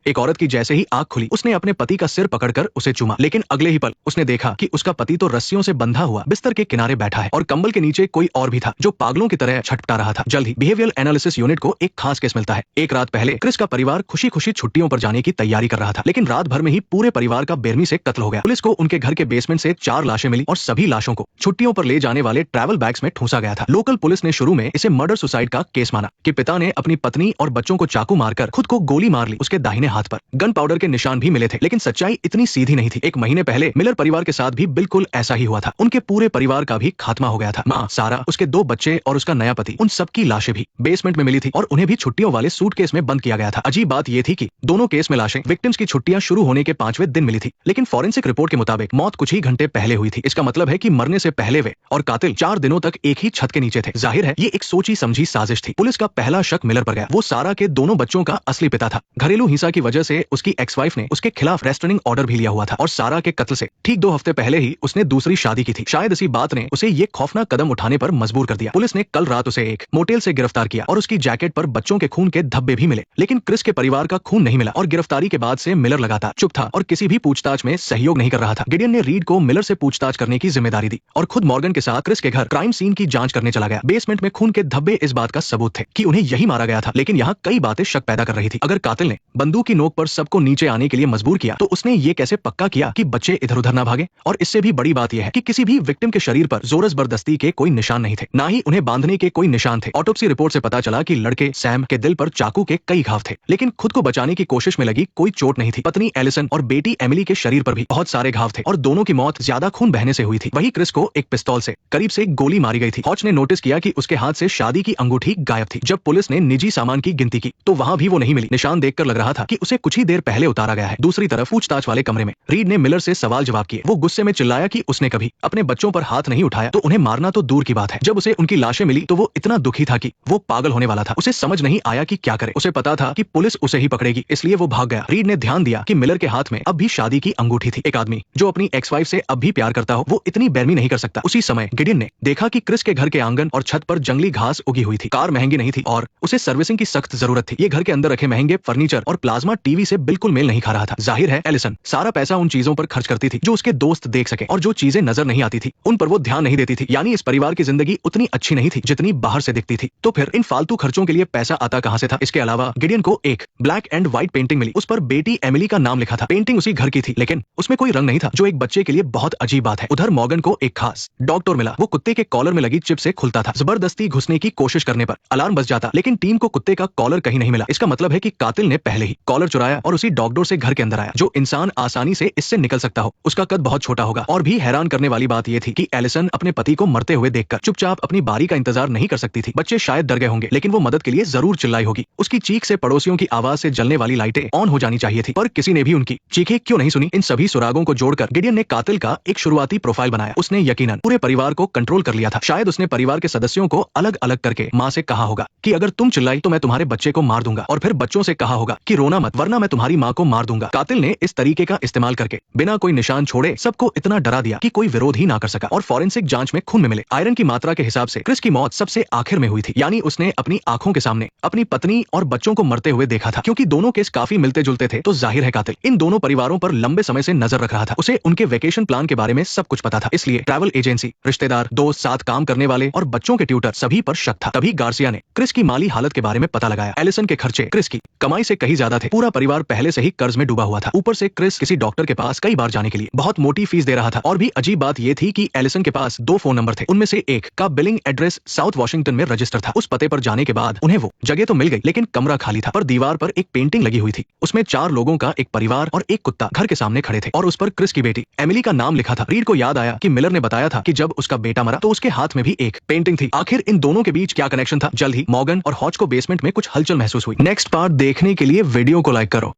एक औरत की जैसे ही आंख खुली, उसने अपने पति का सिर पकड़कर उसे चूमा, लेकिन अगले ही पल उसने देखा कि उसका पति तो रस्सियों से बंधा हुआ बिस्तर के किनारे बैठा है और कंबल के नीचे कोई और भी था जो पागलों की तरह छटपटा रहा था। जल्द ही बिहेवियरल एनालिसिस यूनिट को एक खास केस मिलता है। एक रात पहले क्रिस का परिवार खुशी खुशी छुट्टियों पर जाने की तैयारी कर रहा था, लेकिन रात भर में ही पूरे परिवार का बेरहमी से कत्ल हो गया। पुलिस को उनके घर के बेसमेंट से 4 लाशें मिली और सभी लाशों को छुट्टियों पर ले जाने वाले ट्रैवल बैग्स में ठूंसा गया था। लोकल पुलिस ने शुरू में इसे मर्डर सुसाइड का केस माना कि पिता ने अपनी पत्नी और बच्चों को चाकू मारकर खुद को गोली मार ली। उसके दाहिने हाथ पर गन पाउडर के निशान भी मिले थे, लेकिन सच्चाई इतनी सीधी नहीं थी। एक महीने पहले मिलर परिवार के साथ भी बिल्कुल ऐसा ही हुआ था। उनके पूरे परिवार का भी खात्मा हो गया था। माँ सारा, उसके 2 बच्चे और उसका नया पति, उन सबकी लाशें भी बेसमेंट में मिली थी और उन्हें भी छुट्टियों वाले सूटकेस में बंद किया गया था। अजीब बात यह थी कि दोनों केस में लाशें विक्टिम्स की छुट्टियां शुरू होने के 5वें दिन मिली थी, लेकिन फॉरेंसिक रिपोर्ट के मुताबिक मौत कुछ ही घंटे पहले हुई थी। इसका मतलब है कि मरने से पहले वे और कातिल 4 दिनों तक एक ही छत के नीचे थे। जाहिर है ये एक सोची समझी साजिश थी। पुलिस का पहला शक मिलर पर गया। वो सारा के दोनों बच्चों का असली पिता था। घरेलू हिंसा की वजह से उसकी एक्स वाइफ ने उसके खिलाफ रेस्ट्रेनिंग ऑर्डर भी लिया हुआ था और सारा के कत्ल से ठीक 2 हफ्ते पहले ही उसने दूसरी शादी की थी। शायद इसी बात ने उसे ये खौफनाक कदम उठाने पर मजबूर कर दिया। पुलिस ने कल रात उसे एक मोटेल से गिरफ्तार किया और उसकी जैकेट पर बच्चों के खून के धब्बे भी मिले, लेकिन क्रिस के परिवार का खून नहीं मिला और गिरफ्तारी के बाद से मिलर लगातार चुप था और किसी भी पूछताछ में सहयोग नहीं कर रहा था। गिडियन ने रीड को मिलर से पूछताछ करने की जिम्मेदारी दी और खुद मॉर्गन के साथ क्रिस के घर क्राइम सीन की जांच करने चला गया। बेसमेंट में खून के धब्बे इस बात का सबूत थे कि उन्हें यही मारा गया था, लेकिन यहाँ कई बातें शक पैदा कर रही थी। अगर कातिल ने बंदूक की नोक पर सबको नीचे आने के लिए मजबूर किया, तो उसने ये कैसे पक्का किया कि बच्चे इधर उधर ना भागे? और इससे भी बड़ी बात यह है कि किसी भी विक्टिम के शरीर पर जोर जबरदस्ती के कोई निशान नहीं थे, ना ही उन्हें बांधने के कोई निशान थे। ऑटोप्सी रिपोर्ट से पता चला कि लड़के सैम के दिल पर चाकू के कई घाव थे, लेकिन खुद को बचाने की कोशिश में लगी कोई चोट नहीं थी। पत्नी एलिसन और बेटी एमिली के शरीर पर भी बहुत सारे घाव थे और दोनों की मौत ज्यादा खून बहने से हुई थी। वही क्रिस को एक पिस्तौल से करीब से गोली मारी गई थी। हॉच ने नोटिस किया कि उसके हाथ से शादी की अंगूठी गायब थी। जब पुलिस ने निजी सामान की गिनती की तो वहां भी वो नहीं मिली। निशान देखकर लग रहा था कि उसे कुछ ही देर पहले उतारा गया है। दूसरी तरफ पूछताछ वाले कमरे में रीड ने मिलर से सवाल जवाब किए। वो गुस्से में चिल्लाया कि उसने कभी अपने बच्चों पर हाथ नहीं उठाया, तो उन्हें मारना तो दूर की बात है। जब उसे उनकी लाशें मिली तो वो इतना दुखी था कि वो पागल होने वाला था। उसे समझ नहीं आया कि क्या करे। उसे पता था कि पुलिस उसे ही पकड़ेगी, इसलिए वो भाग गया। रीड ने ध्यान दिया कि मिलर के हाथ में अब भी शादी की अंगूठी थी। एक आदमी जो अपनी एक्स वाइफ से अब भी प्यार करता हो, वो इतनी बेरहमी नहीं कर सकता। उसी समय गिडियन ने देखा कि क्रिस के घर के आंगन और छत पर जंगली घास उगी हुई थी। कार महंगी नहीं थी और उसे सर्विसिंग की सख्त जरूरत थी। ये घर के अंदर रखे महंगे फर्नीचर और प्लाज्मा टीवी से बिल्कुल मेल नहीं खा रहा था। जाहिर है एलिसन सारा पैसा उन चीजों पर खर्च करती थी जो उसके दोस्त देख सके, और जो चीजें नजर नहीं आती थी उन पर वो ध्यान नहीं देती थी। यानी इस परिवार की जिंदगी उतनी अच्छी नहीं थी जितनी बाहर से दिखती थी। तो फिर इन फालतू खर्चों के लिए पैसा आता कहां से था? इसके अलावा गिडियन को एक ब्लैक एंड व्हाइट पेंटिंग मिली। उस पर बेटी एमिली का नाम लिखा था। पेंटिंग उसी घर की थी, लेकिन उसमें कोई रंग नहीं था, जो एक बच्चे के लिए बहुत अजीब बात है। उधर मॉर्गन को एक खास डॉग टॉय मिला। वो कुत्ते के कॉलर में लगी चिप से खुलता था। जबरदस्ती घुसने की कोशिश करने पर अलार्म बज जाता, लेकिन टीम को कुत्ते का कॉलर कहीं नहीं मिला। इसका मतलब है कि कातिल ने पहले ही कॉलर चुराया और उसी डॉग डोर से घर के अंदर आया। जो इंसान आसानी से इससे निकल सकता हो, उसका कद बहुत छोटा होगा। और भी हैरान करने वाली बात यह थी कि एलिसन अपने पति को मरते हुए देखकर चुपचाप अपनी बारी का इंतजार नहीं कर सकती थी। बच्चे शायद डर गए होंगे, लेकिन वो मदद के लिए जरूर चिल्लाई होगी। उसकी चीख से पड़ोसियों की आवाज से जलने वाली लाइटें ऑन हो जानी चाहिए थी, पर किसी ने भी उनकी चीखें क्यों नहीं सुनी? इन सभी सुरागों को जोड़कर गिडियन ने कातिल का एक शुरुआती प्रोफाइल बनाया। उसने यकीनन पूरे परिवार को कंट्रोल कर लिया था। शायद उसने परिवार के सदस्यों को अलग अलग करके माँ से कहा होगा कि अगर तुम चिल्लाई तो मैं तुम्हारे बच्चे को मार दूंगा, और फिर बच्चों से कहा होगा कि रोना मत वरना मैं तुम्हारी माँ को मार दूंगा। कातिल ने इस तरीके का इस्तेमाल करके बिना कोई निशान छोड़े सबको इतना डरा दिया कि कोई विरोध ही ना कर सका। और फॉरेंसिक जांच में खून में मिले आयरन की मात्रा के हिसाब से क्रिस की मौत सबसे आखिर में हुई थी। यानी उसने अपनी आंखों के सामने अपनी पत्नी और बच्चों को मरते हुए देखा था। क्योंकि दोनों केस काफी मिलते जुलते थे, तो जाहिर है कातिल इन दोनों परिवारों पर लंबे समय से नजर रख रहा था। उसे उनके वेकेशन प्लान के बारे में सब कुछ पता था, इसलिए ट्रैवल एजेंसी, रिश्तेदार, दोस्त, साथ काम करने वाले और बच्चों के ट्यूटर सभी पर शक था। तभी गार्सिया ने क्रिस की माली हालत के बारे में पता लगाया। एलिसन के खर्चे क्रिस की कमाई से कहीं ज्यादा थे। पूरा परिवार पहले से ही कर्ज में डूबा हुआ था। ऊपर से क्रिस किसी डॉक्टर के पास कई बार जाने के लिए बहुत मोटी फीस दे रहा था। और भी अजीब बात यह थी कि एलिसन के पास 2 फोन नंबर थे। उनमें से एक का बिलिंग एड्रेस साउथ वॉशिंगटन में रजिस्टर था। उस पते पर जाने के बाद उन्हें वो जगह तो मिल गई, लेकिन कमरा खाली था। पर दीवार पर एक पेंटिंग लगी हुई थी। उसमें 4 लोगों का एक परिवार और एक कुत्ता घर के सामने खड़े थे, और उस पर क्रिस की बेटी एमिली का नाम लिखा था। रीड को याद आया कि मिलर ने बताया था कि जब उसका बेटा मरा तो उसके हाथ में भी एक पेंटिंग थी। आखिर इन दोनों के बीच क्या कनेक्शन था? जल्द ही मॉर्गन और हॉच को बेसमेंट में कुछ हलचल महसूस हुई। नेक्स्ट पार्ट देखने के लिए वीडियो को लाइक करो।